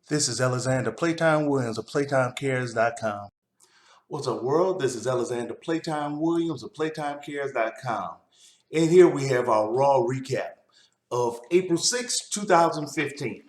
This is Alexander Playtime Williams of PlaytimeCares.com. What's up, world? This is Alexander Playtime Williams of PlaytimeCares.com. And here we have our Raw recap of April 6, 2015.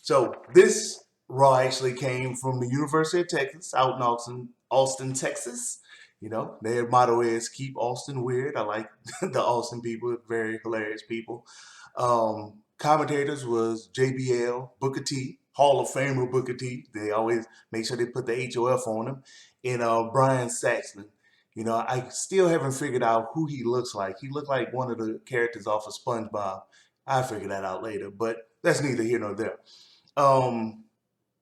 So this Raw actually came from the University of Texas out in Austin, Texas. You know, their motto is keep Austin weird. I like the Austin people, very hilarious people. Commentators was JBL, Booker T, Hall of Famer Booker T. They always make sure they put the HOF on him. And Brian Saxton. You know, I still haven't figured out who he looks like. He looked like one of the characters off of SpongeBob. I'll figure that out later, but that's neither here nor there.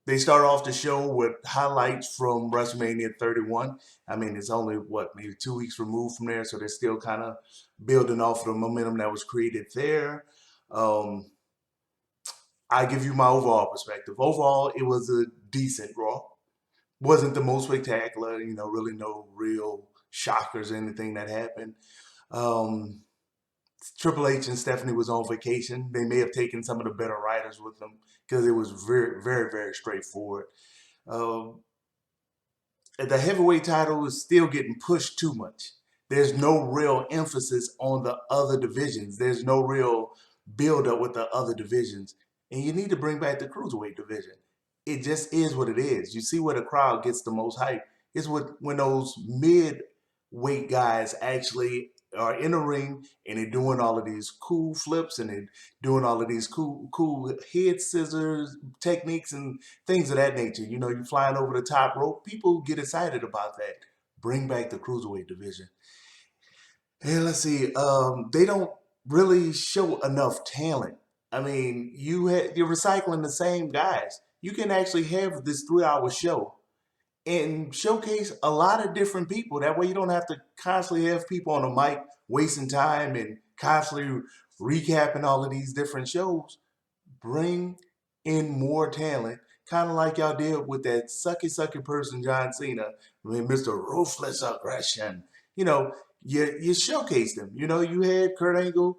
They start off the show with highlights from WrestleMania 31. I mean, it's only, maybe 2 weeks removed from there, so they're still kind of building off the momentum that was created there. I give you my overall perspective. Overall, it was a decent Raw. Wasn't the most spectacular, you know, really no real shockers or anything that happened. Triple H and Stephanie was on vacation. They may have taken some of the better writers with them because it was very, very, very straightforward. The heavyweight title is still getting pushed too much. There's no real emphasis on the other divisions. There's no real build-up with the other divisions. And you need to bring back the cruiserweight division. It just is what it is. You see where the crowd gets the most hype. It's when those mid-weight guys actually are in the ring and they're doing all of these cool flips and they're doing all of these cool head scissors techniques and things of that nature. You know, you're flying over the top rope. People get excited about that. Bring back the cruiserweight division. And let's see, they don't really show enough talent. I mean, you're recycling the same guys. You can actually have this 3-hour show and showcase a lot of different people. That way you don't have to constantly have people on the mic wasting time and constantly recapping all of these different shows. Bring in more talent, kind of like y'all did with that sucky person, John Cena, Mr. Ruthless Aggression. You know, you showcased them. You know, you had Kurt Angle,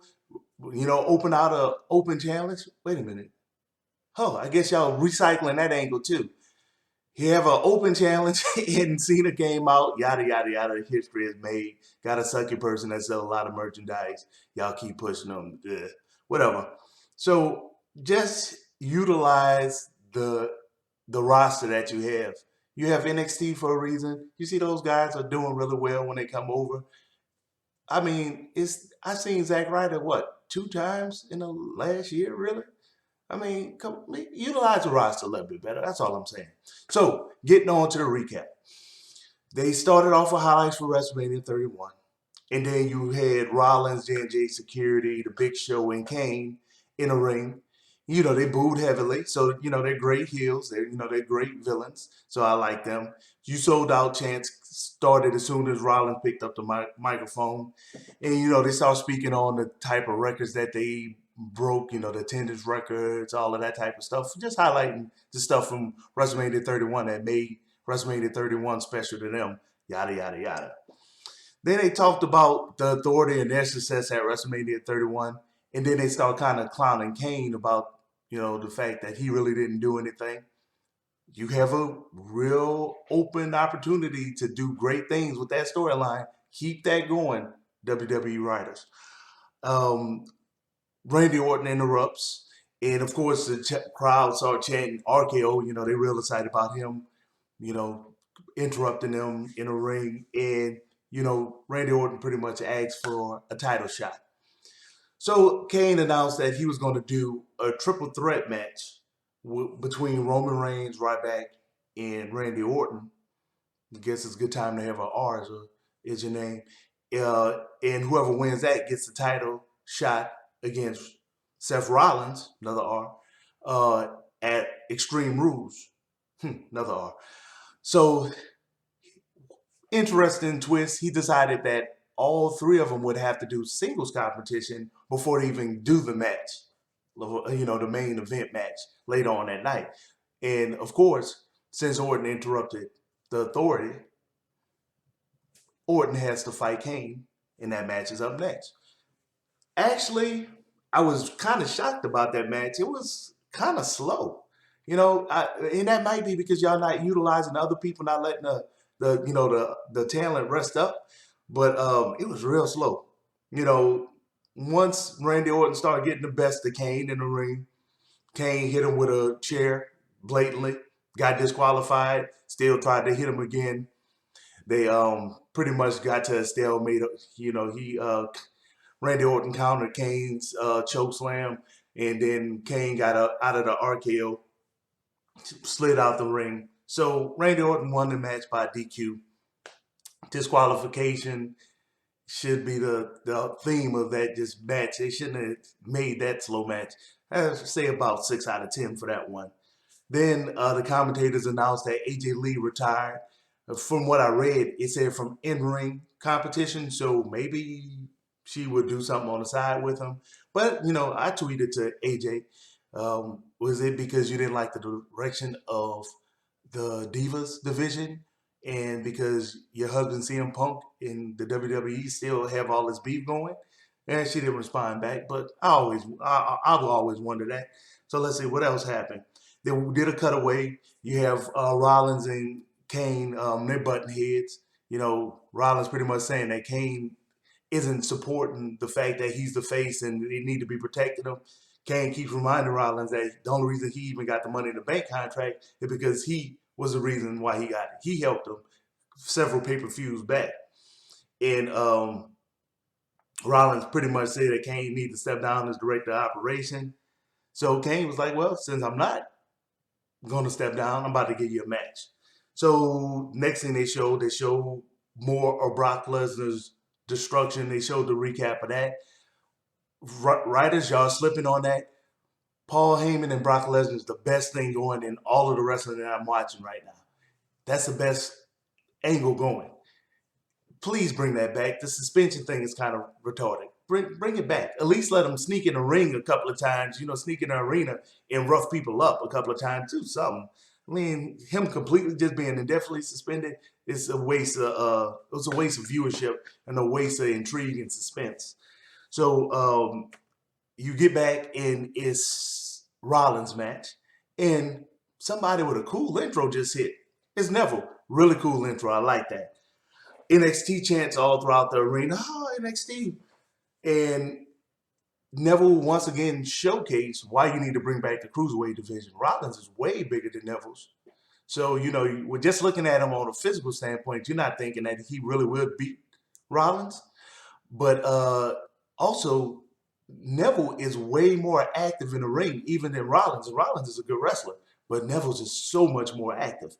you know, open out a open challenge. Wait a minute. Oh, I guess y'all recycling that angle too. You have an open challenge and Cena came out, yada, yada, yada. History is made. Got a sucky person that sells a lot of merchandise. Y'all keep pushing them. Ugh. Whatever. So just utilize the roster that you have. You have NXT for a reason. You see those guys are doing really well when they come over. I mean, I've seen Zack Ryder, 2 times in the last year, really? I mean, utilize the roster a little bit better. That's all I'm saying. So, getting on to the recap. They started off with highlights for WrestleMania 31. And then you had Rollins, J&J Security, The Big Show, and Kane in a ring. You know, they booed heavily. So, you know, they're great heels. They're great villains. So I like them. You sold out chants started as soon as Rollins picked up the microphone. And, you know, they started speaking on the type of records that they broke, you know, the attendance records, all of that type of stuff. Just highlighting the stuff from WrestleMania 31 that made WrestleMania 31 special to them, yada, yada, yada. Then they talked about the Authority and their success at WrestleMania 31. And then they start kind of clowning Kane about, you know, the fact that he really didn't do anything. You have a real open opportunity to do great things with that storyline. Keep that going, WWE writers. Randy Orton interrupts. And, of course, the crowd started chanting RKO. You know, they real excited about him, you know, interrupting them in a ring. And, you know, Randy Orton pretty much asked for a title shot. So Kane announced that he was going to do a triple threat match between Roman Reigns, Ryback, and Randy Orton. I guess it's a good time to have an R is your name. And whoever wins that gets the title shot against Seth Rollins, another R, at Extreme Rules, another R. So, interesting twist. He decided that all 3 of them would have to do singles competition before they even do the match, you know, the main event match later on that night. And, of course, since Orton interrupted the Authority, Orton has to fight Kane, and that match is up next. Actually, I was kind of shocked about that match. It was kind of slow. And that might be because y'all not utilizing other people, not letting the talent rest up. But it was real slow. You know, once Randy Orton started getting the best of Kane in the ring, Kane hit him with a chair blatantly, got disqualified, still tried to hit him again. They pretty much got to a stalemate. He Randy Orton countered Kane's choke slam, and then Kane got out of the RKO, slid out the ring. So Randy Orton won the match by DQ. Disqualification should be the theme of that just match. They shouldn't have made that slow match. I say about 6 out of 10 for that one. Then the commentators announced that AJ Lee retired. From what I read, it said from in-ring competition, so maybe she would do something on the side with him. But, I tweeted to AJ, was it because you didn't like the direction of the Divas division? And because your husband CM Punk in the WWE still have all this beef going? And she didn't respond back, but I will always wonder that. So let's see what else happened. They did a cutaway. You have Rollins and Kane, they're butting heads. Rollins pretty much saying that Kane isn't supporting the fact that he's the face and they need to be protecting him. Kane keeps reminding Rollins that the only reason he even got the Money in the Bank contract is because he was the reason why he got it. He helped him several pay-per-views back. And Rollins pretty much said that Kane needed to step down as director of operation. So Kane was like, well, since I'm not going to step down, I'm about to give you a match. So next thing they showed more of Brock Lesnar's destruction. They showed the recap of that. Writers, y'all slipping on that. Paul Heyman and Brock Lesnar is the best thing going in all of the wrestling that I'm watching right now. That's the best angle going. Please bring that back. The suspension thing is kind of retarded. Bring it back. At least let them sneak in the ring a couple of times, sneak in the arena and rough people up a couple of times, do something. I mean, him completely just being indefinitely suspended is a waste of viewership and a waste of intrigue and suspense. So you get back and it's Rollins match, and somebody with a cool intro just hit. It's Neville. Really cool intro. I like that. NXT chants all throughout the arena. Oh, NXT. And Neville once again showcased why you need to bring back the Cruiserweight division. Rollins is way bigger than Neville's. So, we're just looking at him on a physical standpoint. You're not thinking that he really will beat Rollins. But also, Neville is way more active in the ring even than Rollins. And Rollins is a good wrestler, but Neville's is so much more active.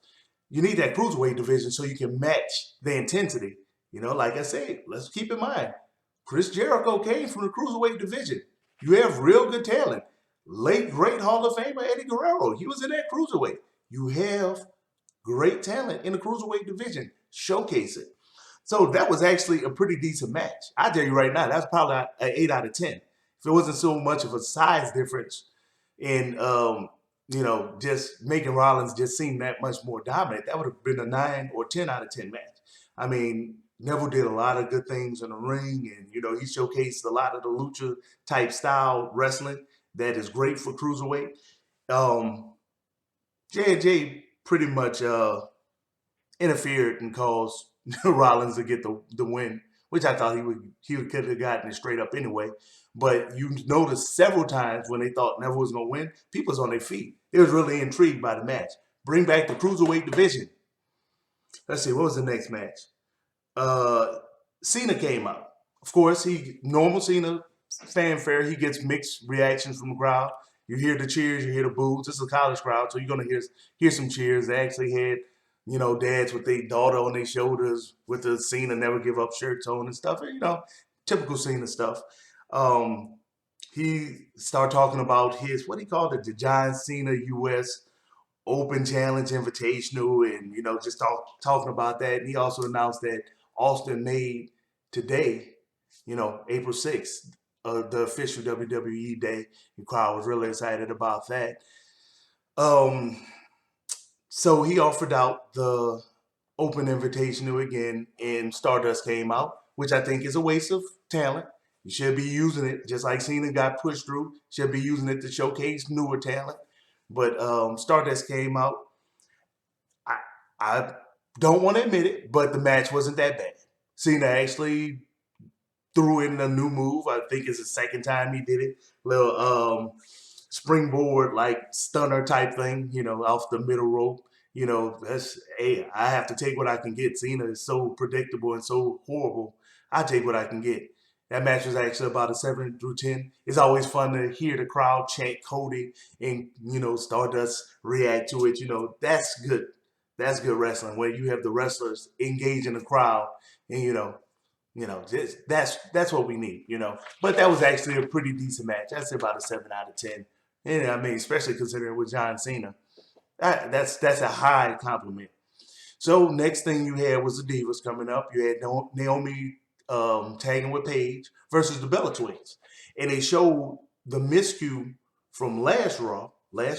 You need that Cruiserweight division so you can match the intensity. Like I said, let's keep in mind, Chris Jericho came from the Cruiserweight division. You have real good talent. Late, great Hall of Famer Eddie Guerrero, he was in that Cruiserweight. You have great talent in the Cruiserweight division. Showcase it. So that was actually a pretty decent match. I tell you right now, that's probably an 8 out of 10. If it wasn't so much of a size difference in just making Rollins just seem that much more dominant, that would have been a 9 or 10 out of 10 match. I mean, Neville did a lot of good things in the ring, and he showcased a lot of the lucha type style wrestling that is great for Cruiserweight. J&J pretty much interfered and caused Rollins to get the win, which I thought he could have gotten it straight up anyway. But you noticed several times when they thought Neville was going to win, people was on their feet. They was really intrigued by the match. Bring back the Cruiserweight division. Let's see, what was the next match? Cena came out. Of course, normal Cena fanfare. He gets mixed reactions from the crowd. You hear the cheers, you hear the boos. This is a college crowd, so you're going to hear some cheers. They actually had dads with their daughter on their shoulders with the Cena never give up shirts on and stuff. Typical Cena stuff. He started talking about what he called it, the John Cena U.S. Open Challenge Invitational, and just talking about that. And he also announced that Austin made today, April 6th, the official WWE day. The crowd was really excited about that. So he offered out the Open Invitational again, and Stardust came out, which I think is a waste of talent. You should be using it, just like Cena got pushed through, should be using it to showcase newer talent. But Stardust came out. I I don't want to admit it, but the match wasn't that bad. Cena actually threw in a new move. I think it's the second time he did it. Little springboard like stunner type thing, off the middle rope. That's hey, I have to take what I can get. Cena is so predictable and so horrible. I take what I can get. That match was actually about a 7 through 10. It's always fun to hear the crowd chant Cody and Stardust react to it. That's good. That's good wrestling where you have the wrestlers engage in the crowd and that's what we need. But that was actually a pretty decent match. I'd say about a 7 out of 10. And I mean, especially considering with John Cena, that's a high compliment. So next thing you had was the Divas coming up. You had Naomi tagging with Paige versus the Bella Twins, and they showed the miscue from last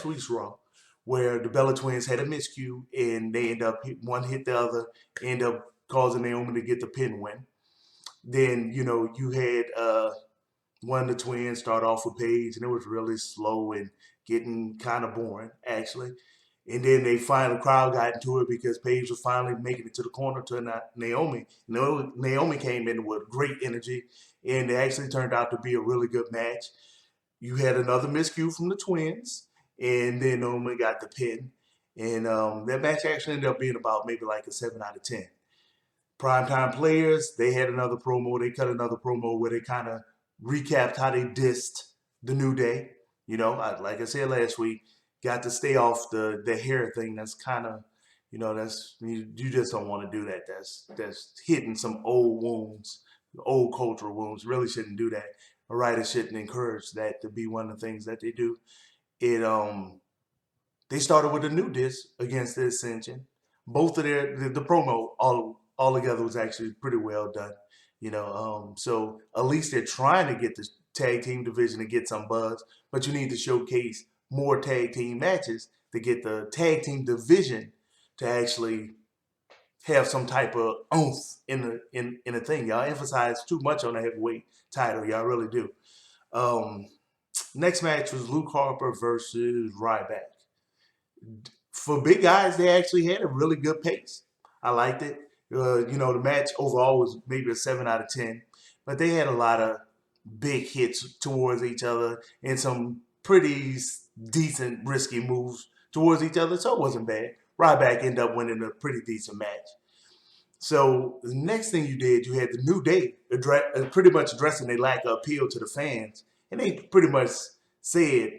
week's Raw, where the Bella Twins had a miscue and they end up one hit the other, end up causing Naomi to get the pin win. Then you had one of the twins start off with Paige, and it was really slow and getting kind of boring actually. And then they finally, the crowd got into it because Paige was finally making it to the corner to Naomi. Naomi came in with great energy, and it actually turned out to be a really good match. You had another miscue from the twins, and then Naomi got the pin. And that match actually ended up being about maybe like a 7 out of 10. Primetime Players, they had another promo. They cut another promo where they kind of recapped how they dissed the New Day. Like I said last week, got to stay off the hair thing. That's kind of, that's you just don't want to do that. That's hitting some old wounds, old cultural wounds. Really shouldn't do that. A writer shouldn't encourage that to be one of the things that they do. It They started with a new disc against the Ascension. Both of the promo all together was actually pretty well done. So at least they're trying to get the tag team division to get some buzz, but you need to showcase more tag team matches to get the tag team division to actually have some type of oomph in the thing. Y'all emphasize too much on the heavyweight title. Y'all really do. Um, Next match was Luke Harper versus Ryback. For big guys, they actually had a really good pace. I liked it. The match overall was maybe a 7 out of 10, but they had a lot of big hits towards each other and some pretty decent risky moves towards each other, so it wasn't bad. Ryback ended up winning a pretty decent match. So the next thing you did, you had the New Day pretty much addressing their lack of appeal to the fans, and they pretty much said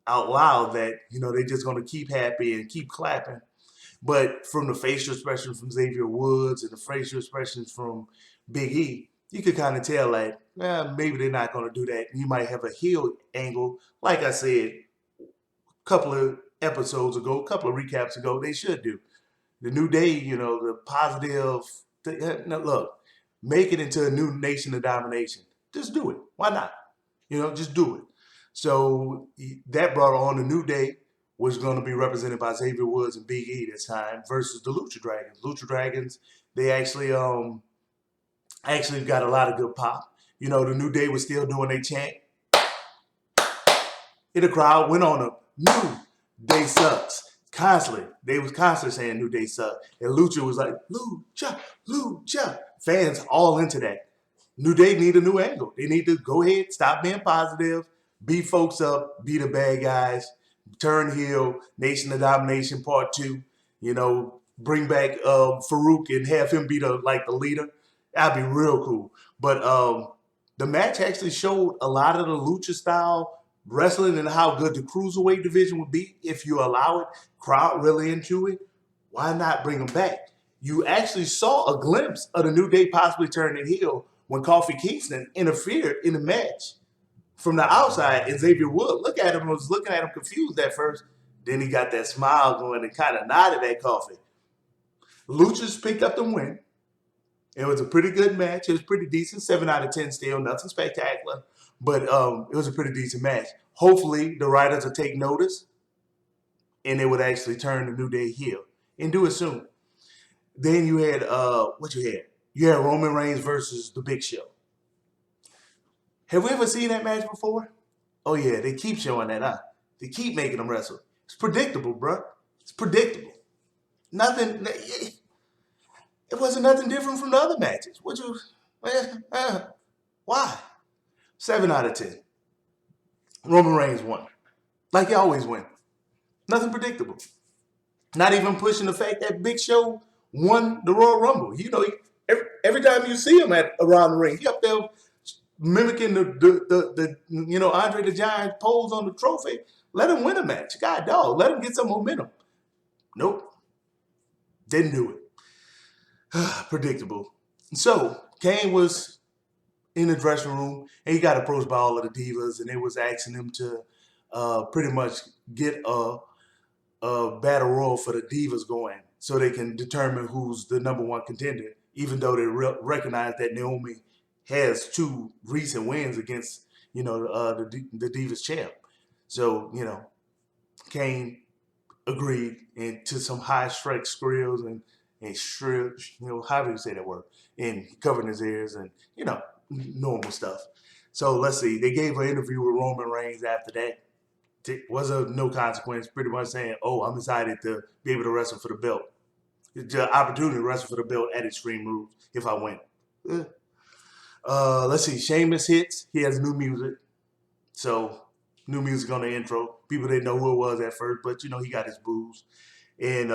out loud that they're just going to keep happy and keep clapping. But from the facial expressions from Xavier Woods and the facial expressions from Big E, you could kind of tell like, maybe they're not going to do that. You might have a heel angle, like I said a couple of episodes ago, a couple of recaps ago. They should do the New Day. The positive. Look, make it into a new nation of domination. Just do it. Why not? Just do it. So that brought on the New Day, was going to be represented by Xavier Woods and Big E this time versus the Lucha Dragons. Lucha Dragons, they actually got a lot of good pop. The New Day was still doing their chant. And the crowd went on a New Day sucks. Constantly. They was constantly saying New Day sucks. And Lucha was like, Lucha, Lucha. Fans all into that. New Day need a new angle. They need to go ahead, stop being positive, beat folks up, be the bad guys, turn heel, Nation of Domination Part 2, bring back Farouk and have him be the leader. That'd be real cool. But the match actually showed a lot of the lucha style wrestling and how good the cruiserweight division would be if you allow it. Crowd really into it. Why not bring them back? You actually saw a glimpse of the New Day possibly turning heel when Kofi Kingston interfered in the match from the outside, and Xavier Wood was looking at him confused at first. Then he got that smile going and kind of nodded at Kofi. Luchas picked up the win. It was a pretty good match. It was pretty decent. 7 out of 10 still. Nothing spectacular. But it was a pretty decent match. Hopefully, the writers will take notice and they would actually turn the New Day heel and do it soon. Then you had, what you had? You had Roman Reigns versus The Big Show. Have we ever seen that match before? Oh, yeah, they keep showing that, huh? They keep making them wrestle. It's predictable, bro. It's predictable. Nothing. It wasn't nothing different from the other matches. Would you? Why? 7 out of 10. Roman Reigns won, like he always win. Nothing predictable. Not even pushing the fact that Big Show won the Royal Rumble. Every time you see him at around the ring, he up there mimicking the Andre the Giant pose on the trophy. Let him win a match. God dog, let him get some momentum. Nope, didn't do it. Predictable. So Kane was in the dressing room and he got approached by all of the divas and they was asking him to pretty much get a battle royal for the divas going so they can determine who's the number one contender, even though they recognize that Naomi has 2 recent wins against, the divas champ. So, Kane agreed and to some high strike skrills and shrill, how do you say that word? And covering his ears and, normal stuff. So let's see. They gave an interview with Roman Reigns after that. Was a no consequence, pretty much saying, "Oh, I'm excited to be able to wrestle for the belt. The opportunity to wrestle for the belt at Extreme Rules if I win." Let's see. Sheamus hits. He has new music, so new music on the intro. People didn't know who it was at first, but he got his boos, and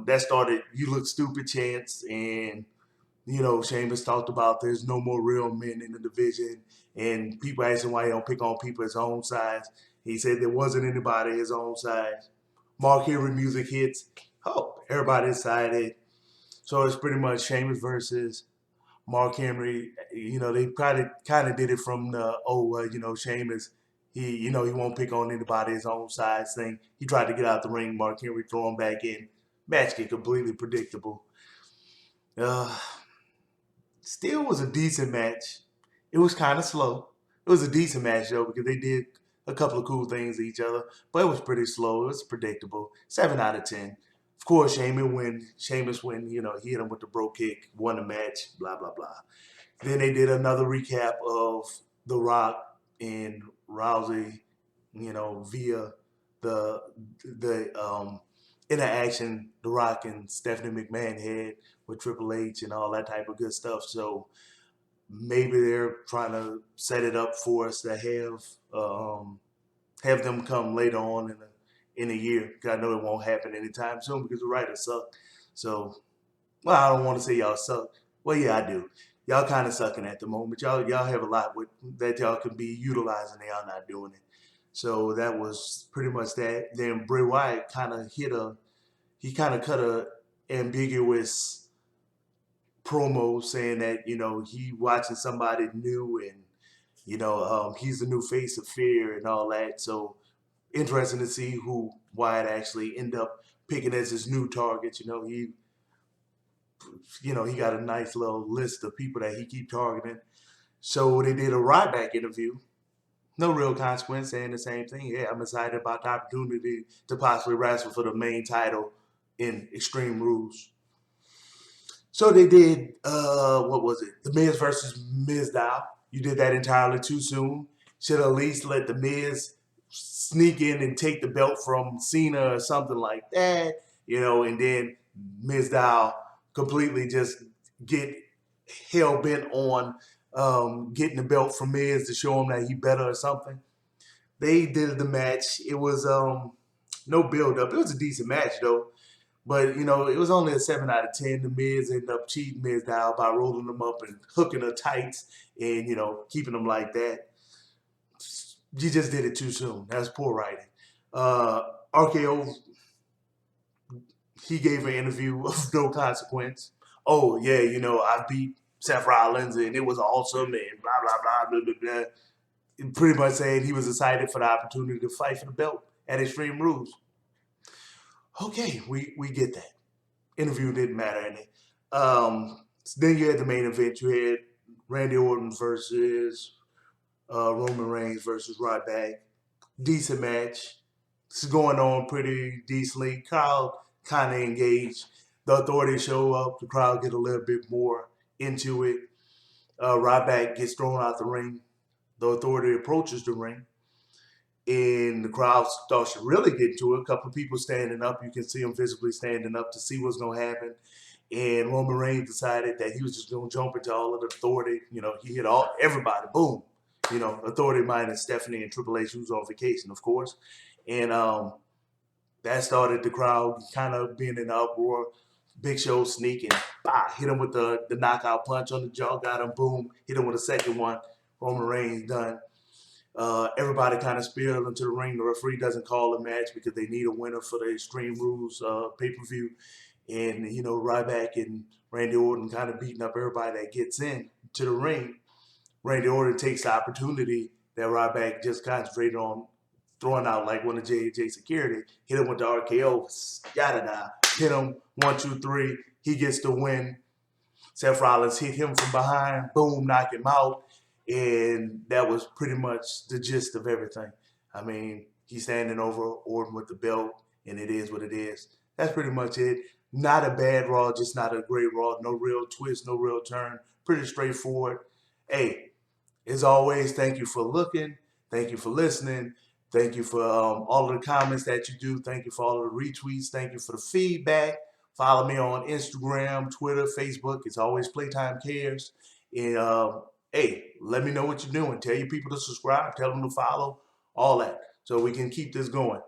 that started "You Look Stupid" chants, and Sheamus talked about there's no more real men in the division, and people asked him why he don't pick on people his own size. He said there wasn't anybody his own size. Mark Henry music hits. Oh, everybody excited. So it's pretty much Sheamus versus Mark Henry. They probably kind of did it from the Sheamus. He won't pick on anybody his own size thing. He tried to get out the ring. Mark Henry throw him back in. Match get completely predictable. Still was a decent match. It was kind of slow. It was a decent match though because they did a couple of cool things to each other, but it was pretty slow. It was predictable. 7 out of 10. Of course, Sheamus win. He hit him with the bro kick, won the match. Blah blah blah. Then they did another recap of The Rock and Rousey, via the interaction The Rock and Stephanie McMahon had with Triple H and all that type of good stuff. So maybe they're trying to set it up for us to have them come later on in a year. Cause I know it won't happen anytime soon because the writers suck. So, well, I don't want to say y'all suck. Well, yeah, I do. Y'all kind of sucking at the moment. Y'all have a lot that y'all can be utilizing. Y'all not doing it. So that was pretty much that. Then Bray Wyatt kind of cut a ambiguous promo saying that he watching somebody new and he's the new face of fear and all that. So interesting to see who Wyatt actually end up picking as his new targets. He got a nice little list of people that he keep targeting. So they did a Ryback interview. No real consequence, saying the same thing. Yeah, I'm excited about the opportunity to possibly wrestle for the main title in Extreme Rules. So they did, what was it? The Miz versus Mizdow. You did that entirely too soon. Should at least let the Miz sneak in and take the belt from Cena or something like that, and then Mizdow completely just get hell-bent on getting the belt from Miz to show him that he better or something. They did the match. It was no build-up. It was a decent match, though. But, it was only a 7 out of 10. The Miz ended up cheating Mizdow by rolling them up and hooking her tights and, keeping them like that. You just did it too soon. That's poor writing. RKO, he gave an interview of no consequence. Oh, yeah, I beat Seth Rollins and it was awesome and blah, blah, blah, blah, blah, blah. Pretty much saying he was excited for the opportunity to fight for the belt at Extreme Rules. Okay, we get that. Interview didn't matter any. Then you had the main event. You had Randy Orton versus Roman Reigns versus Ryback. Decent match. It's going on pretty decently. Crowd kind of engaged. The Authority show up. The crowd get a little bit more into it. Ryback gets thrown out the ring. The Authority approaches the ring. and the crowd starts to really get into it. A couple of people standing up. You can see them visibly standing up to see what's going to happen. And Roman Reigns decided that he was just going to jump into all of the authority. You know, he hit everybody. Boom. You know, authority minus Stephanie and Triple H, who's on vacation, of course. And that started the crowd kind of being in an uproar. Big Show sneaking, bah, hit him with the knockout punch on the jaw, got him, boom, hit him with a second one. Roman Reigns done. Everybody kind of spilled into the ring. The referee doesn't call a match because they need a winner for the Extreme Rules pay-per-view. And, you know, Ryback and Randy Orton kind of beating up everybody that gets in to the ring. Randy Orton takes the opportunity that Ryback just concentrated on throwing out like one of J.J. security. Hit him with the RKO, yada-da. Hit him, 1, 2, 3. He gets the win. Seth Rollins hit him from behind, boom, knock him out. And that was pretty much the gist of everything. I mean, he's standing over Orton with the belt, and it is what it is. That's pretty much it. Not a bad Raw, just not a great Raw. No real twist, no real turn. Pretty straightforward. Hey, as always, thank you for looking. Thank you for listening. Thank you for all of the comments that you do. Thank you for all of the retweets. Thank you for the feedback. Follow me on Instagram, Twitter, Facebook. It's always Playtime Cares. And hey, let me know what you're doing. Tell your people to subscribe. Tell them to follow. All that. So we can keep this going.